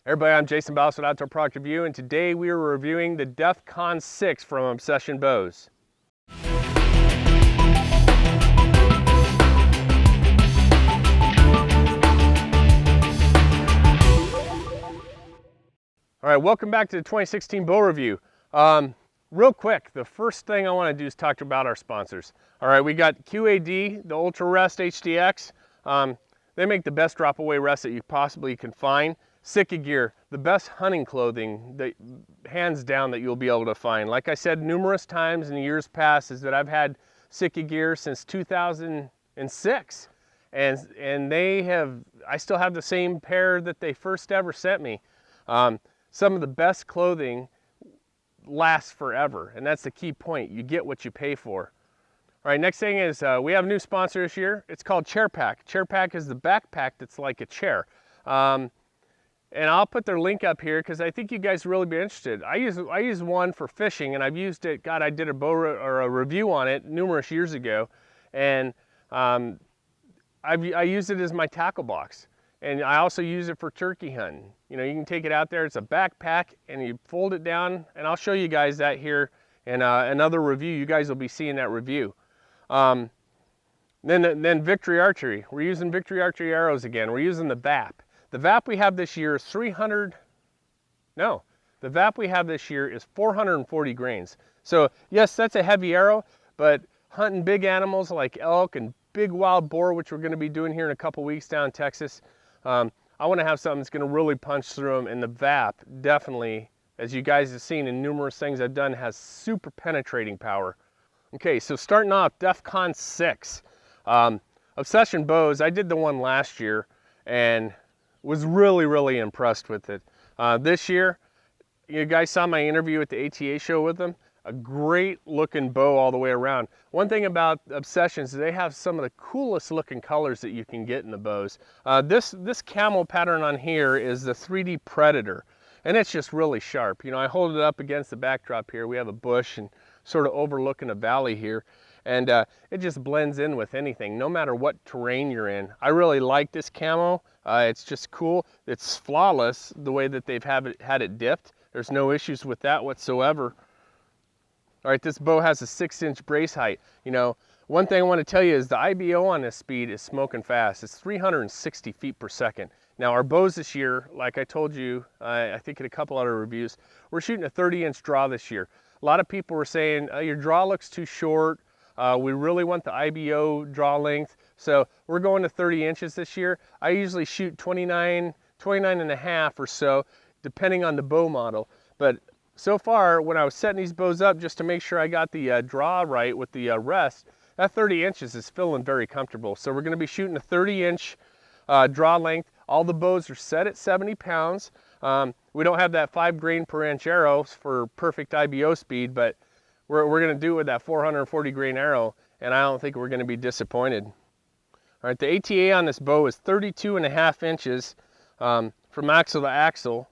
Everybody, I'm Jason Baus with Outdoor Product Review, and today we are reviewing the Defcon 6 from Obsession Bows. All right, welcome back to the 2016 bow review. Real quick, the first thing I want to do is talk about our sponsors. All right, we got QAD, the Ultra Rest HDX. They make the best drop away rest that you possibly can find. Sitka Gear, the best hunting clothing that hands down that you'll be able to find. Like I said numerous times in years past, is that I've had Sitka Gear since 2006, and I still have the same pair that they first ever sent me. Some of the best clothing lasts forever, and that's the key point. You get what you pay for. All right, next thing is we have a new sponsor this year. It's called Chair Pack. Chair Pack is the backpack that's like a chair. And I'll put their link up here because I think you guys will really be interested. I use one for fishing, and I've used it. God, I did a review on it numerous years ago, and I use it as my tackle box. And I also use it for turkey hunting. You know, you can take it out there. It's a backpack, and you fold it down, and I'll show you guys that here in another review. You guys will be seeing that review. Then Victory Archery. We're using Victory Archery arrows again. We're using the VAP. The VAP we have this year is the VAP we have this year is 440 grains. So yes, that's a heavy arrow, but hunting big animals like elk and big wild boar, which we're going to be doing here in a couple weeks down in Texas, I want to have something that's going to really punch through them, and the VAP definitely, as you guys have seen in numerous things I've done, has super penetrating power. Okay, so starting off, Defcon 6. Obsession Bows, I did the one last year and was really impressed with it. This year, you guys saw my interview at the ATA show with them. A great looking bow all the way around. One thing about Obsessions is they have some of the coolest looking colors that you can get in the bows. This camel pattern on here is the 3D Predator, and it's just really sharp. You know, I hold it up against the backdrop here. We have a bush and sort of overlooking a valley here, and it just blends in with anything, no matter what terrain you're in. I really like this camo. It's just cool. It's flawless the way that they've had it dipped. There's no issues with that whatsoever. All right, this bow has a 6-inch brace height. You know, one thing I want to tell you is the IBO on this speed is smoking fast. It's 360 feet per second. Now our bows this year, like I told you, I think in a couple other reviews, we're shooting a 30-inch draw this year. A lot of people were saying, your draw looks too short. We really want the IBO draw length. So we're going to 30 inches this year. I usually shoot 29 and a half or so, depending on the bow model. But so far, when I was setting these bows up just to make sure I got the draw right with the rest, that 30 inches is feeling very comfortable. So we're going to be shooting a 30-inch draw length. All the bows are set at 70 pounds. We don't have that 5 grain per inch arrow for perfect IBO speed, but we're going to do it with that 440 grain arrow, and I don't think we're going to be disappointed. All right, the ATA on this bow is 32 and a half inches from axle to axle.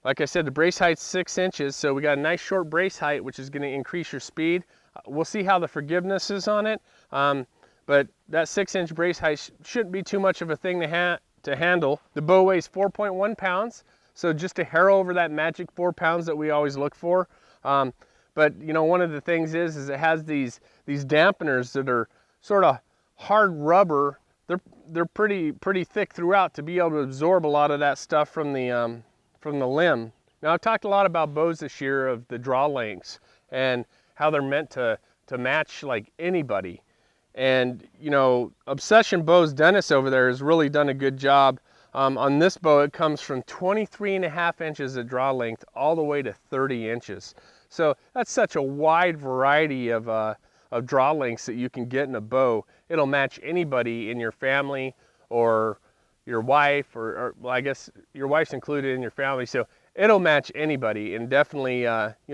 Like I said, the brace height's 6 inches, so we got a nice short brace height, which is going to increase your speed. We'll see how the forgiveness is on it, but that 6-inch brace height shouldn't be too much of a thing to handle. The bow weighs 4.1 pounds, so just a hair over that magic 4 pounds that we always look for. But you know, one of the things is it has these dampeners that are sort of hard rubber. They're pretty thick throughout to be able to absorb a lot of that stuff from the limb. Now, I've talked a lot about bows this year of the draw lengths and how they're meant to match like anybody. And you know, Obsession Bows Dennis over there has really done a good job. On this bow, it comes from 23 and a half inches of draw length all the way to 30 inches. So that's such a wide variety of draw lengths that you can get in a bow. It'll match anybody in your family or your wife, or well, I guess your wife's included in your family, so it'll match anybody. And definitely, you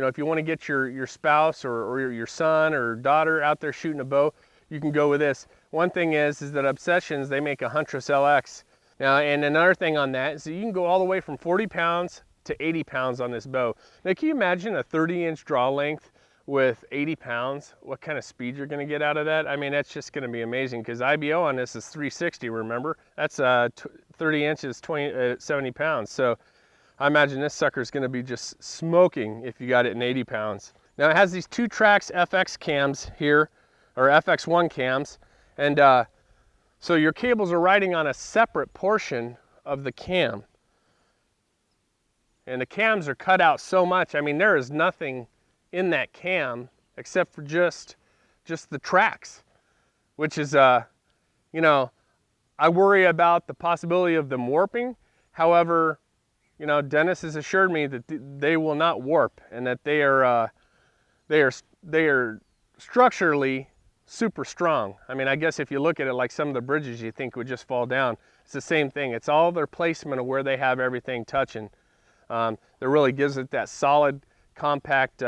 know, if you want to get your spouse or your son or daughter out there shooting a bow, you can go with this. One thing is that Obsessions, they make a Huntress LX. Now, and another thing on that is that you can go all the way from 40 pounds to 80 pounds on this bow. Now, can you imagine a 30-inch draw length with 80 pounds? What kind of speed you're going to get out of that? I mean, that's just going to be amazing, because IBO on this is 360, remember? That's 30 inches, 70 pounds. So I imagine this sucker is going to be just smoking if you got it in 80 pounds. Now it has these 2-Trax FX cams here, or FX1 cams, and so your cables are riding on a separate portion of the cam. And the cams are cut out so much, I mean, there is nothing in that cam except for just the tracks, which is, you know, I worry about the possibility of them warping. However, you know, Dennis has assured me that they will not warp and that they are structurally super strong. I mean, I guess if you look at it like some of the bridges you think would just fall down, it's the same thing. It's all their placement of where they have everything touching. That really gives it that solid, compact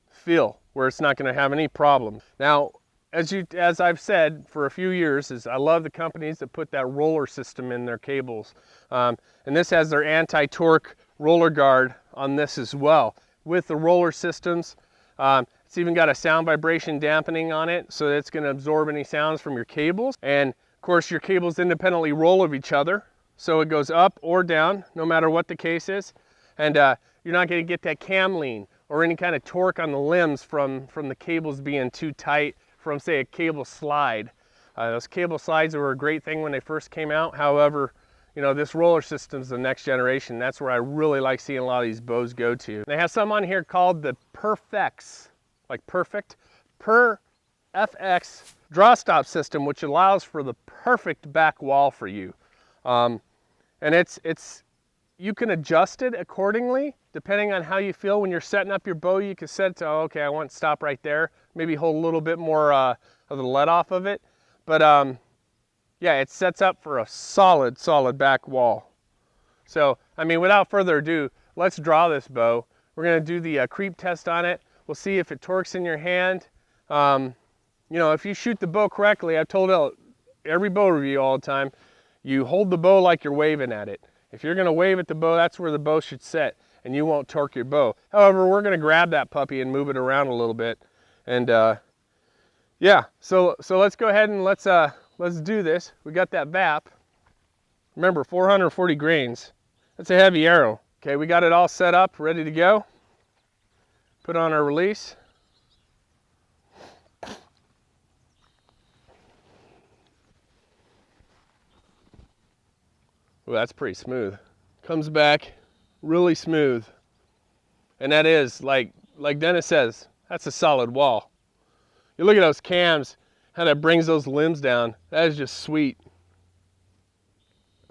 feel where it's not going to have any problems. Now, as I've said for a few years, is I love the companies that put that roller system in their cables. And this has their anti-torque roller guard on this as well. With the roller systems, it's even got a sound vibration dampening on it, so that it's going to absorb any sounds from your cables. And of course, your cables independently roll of each other, so it goes up or down, no matter what the case is. And you're not going to get that cam lean or any kind of torque on the limbs from the cables being too tight from, say, a cable slide. Those cable slides were a great thing when they first came out. However, you know, this roller system's the next generation. That's where I really like seeing a lot of these bows go to. They have some on here called the Perfx, like perfect, FX draw stop system, which allows for the perfect back wall for you. And you can adjust it accordingly depending on how you feel when you're setting up your bow. You can set it to, oh, okay, I want to stop right there, maybe hold a little bit more of the let off of it. But yeah, it sets up for a solid back wall. So, I mean, without further ado, let's draw this bow. We're going to do the creep test on it. We'll see if it torques in your hand. You know, if you shoot the bow correctly, I've told every bow review all the time, you hold the bow like you're waving at it. If you're going to wave at the bow, that's where the bow should set, and you won't torque your bow. However, we're going to grab that puppy and move it around a little bit. And yeah, so let's go ahead and let's do this. We got that VAP. Remember, 440 grains. That's a heavy arrow. Okay, we got it all set up, ready to go. Put on our release. Well, that's pretty smooth. Comes back really smooth. And that is, like Dennis says, that's a solid wall. You look at those cams, how that brings those limbs down. That is just sweet.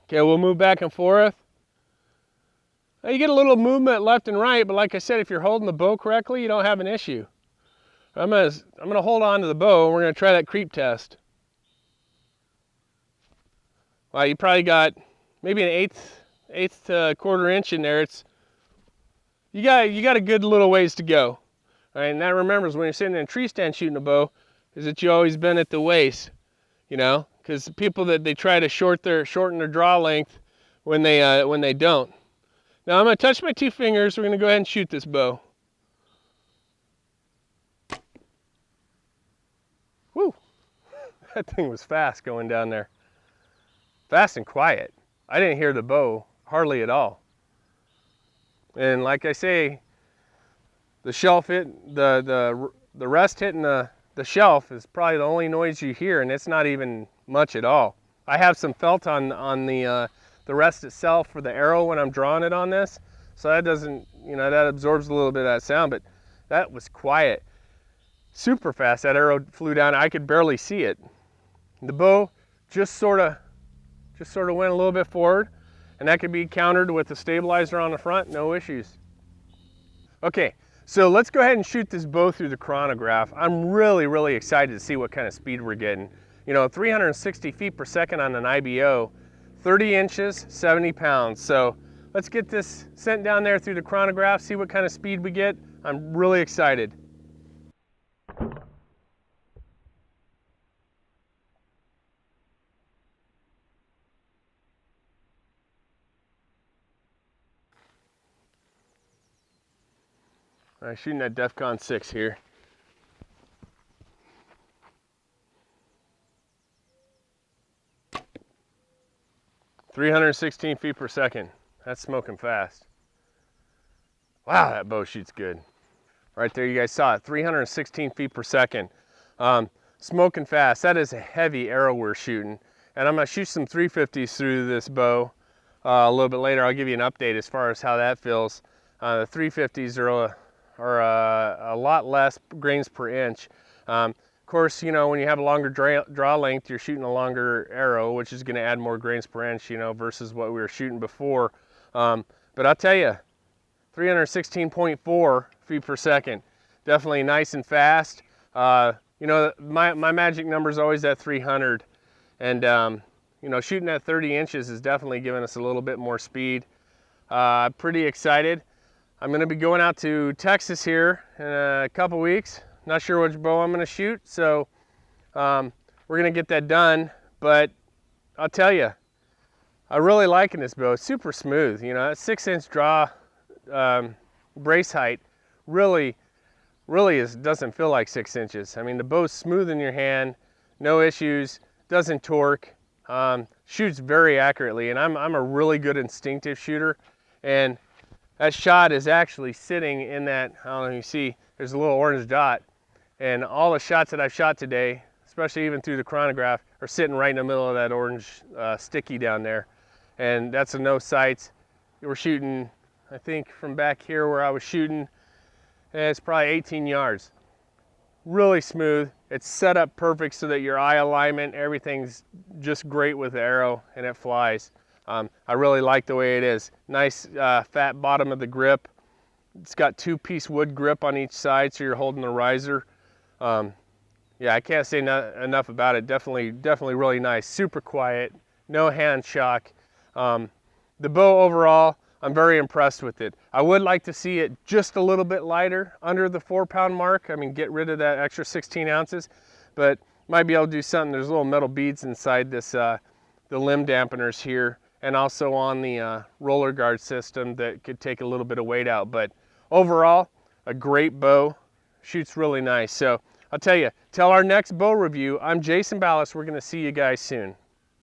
Okay, we'll move back and forth. Now you get a little movement left and right, but like I said, if you're holding the bow correctly, you don't have an issue. I'm gonna hold on to the bow and we're gonna try that creep test. Well, you probably got maybe an eighth to a quarter inch in there. You got a good little ways to go. All right, and that remembers when you're sitting in a tree stand shooting a bow, is that you always bend at the waist, you know, because people that they try to shorten their draw length when they don't. Now I'm gonna touch my 2 fingers. We're gonna go ahead and shoot this bow. Woo! That thing was fast going down there. Fast and quiet. I didn't hear the bow hardly at all. And like I say, the shelf hit the rest hitting the shelf is probably the only noise you hear, and it's not even much at all. I have some felt on the rest itself for the arrow when I'm drawing it on this, so that doesn't, you know, that absorbs a little bit of that sound, but that was quiet. Super fast. That arrow flew down. I could barely see it. The bow just sort of went a little bit forward, and that could be countered with the stabilizer on the front, no issues. Okay, so let's go ahead and shoot this bow through the chronograph. I'm really excited to see what kind of speed we're getting. You know, 360 feet per second on an IBO, 30 inches, 70 pounds. So let's get this sent down there through the chronograph, see what kind of speed we get. I'm really excited. All right, shooting at Defcon 6 here. (316 feet per second. That's smoking fast. Wow, that bow shoots good. Right there, you guys saw it, 316 feet per second. Smoking fast. That is a heavy arrow we're shooting. And I'm gonna shoot some 350s through this bow a little bit later. I'll give you an update as far as how that feels. The 350s are a lot less grains per inch. Of course, you know, when you have a longer draw length, you're shooting a longer arrow, which is gonna add more grains per inch, you know, versus what we were shooting before. But I'll tell you, 316.4 feet per second, definitely nice and fast. You know, my magic number is always at 300, and you know, shooting at 30 inches is definitely giving us a little bit more speed. Pretty excited. I'm going to be going out to Texas here in a couple weeks. Not sure which bow I'm going to shoot, so we're going to get that done. But I'll tell you, I'm really liking this bow. It's super smooth. You know, that 6-inch draw brace height really doesn't feel like 6 inches. I mean, the bow's smooth in your hand, no issues, doesn't torque, shoots very accurately, and I'm a really good instinctive shooter, and that shot is actually sitting in that, I don't know if you see, there's a little orange dot, and all the shots that I've shot today, especially even through the chronograph, are sitting right in the middle of that orange sticky down there, and that's a no sights. We're shooting, I think from back here where I was shooting, it's probably 18 yards. Really smooth. It's set up perfect so that your eye alignment, everything's just great with the arrow, and it flies. I really like the way it is. Nice fat bottom of the grip. It's got 2-piece wood grip on each side, so you're holding the riser. Yeah, I can't say enough about it. Definitely really nice. Super quiet, no hand shock. The bow overall, I'm very impressed with it. I would like to see it just a little bit lighter, under the 4-pound mark. I mean, get rid of that extra 16 ounces, but might be able to do something. There's little metal beads inside this, the limb dampeners here, and also on the roller guard system that could take a little bit of weight out. But overall, a great bow, shoots really nice. So I'll tell you, till our next bow review, I'm Jason Ballas. We're gonna see you guys soon.